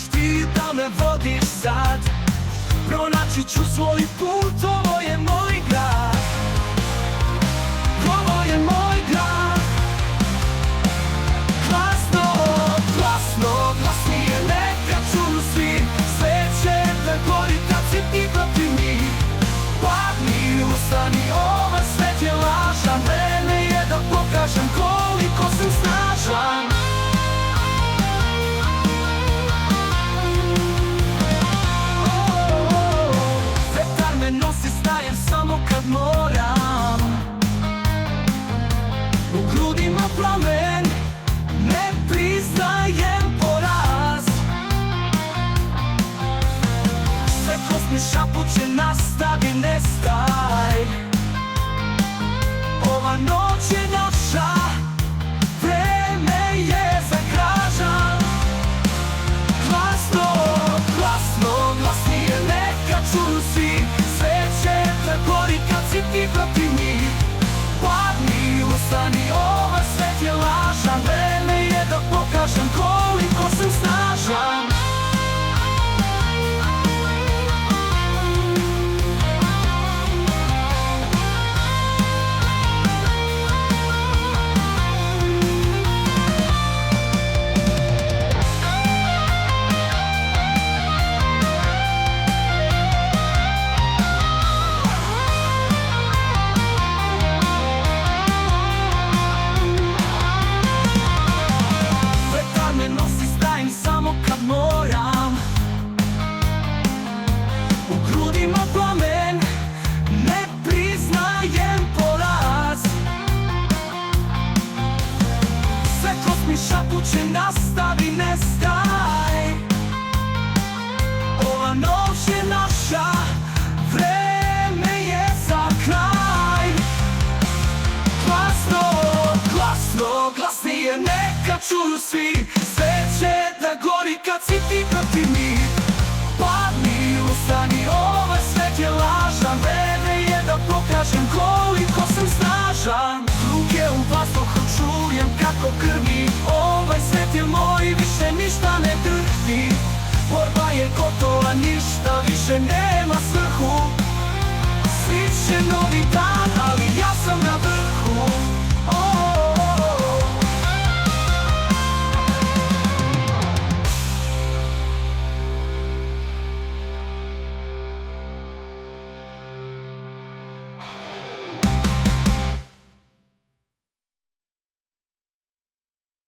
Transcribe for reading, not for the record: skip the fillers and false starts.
trebaš ti da me vodiš sad. Pronaći ću svoj put, ovo je moj grad. Ovo je moj grad. Glasno, glasno, glasnije neka čuju svi. Sve će da gori kad si ti protiv njih. Padni, ustani, ovaj svet je lažan. Vreme je da pokažem koliko sam snažan. Vetar me nosi, stajem samo kad moram. U grudima plamen, ne priznajem poraz. Svetlost mi šapuće, nastavi, ne staj. Ova noć je naša, vreme je za gražan. Glasno, glasno, glasnije neka čuju svi. Sve će da gori kad si ti protiv njih. Padni, ustani, ovaj svet je lažan. Vreme je da pokažem koliko sam snažan. Šapuće, nastavi, ne staj. Ova noć je naša, vreme je za kraj. Glasno, glasno, glasnije neka čuju svi. Sve će da gori kad si ti protiv njih. Padni, ustani, ovaj svet je lažan. Vreme je da pokažem koliko sam snažan. Ruke u vazduhu, čujem kako krvi. Ovaj svet je moj, više ništa ne drhti. Borba je gotova, ništa više ne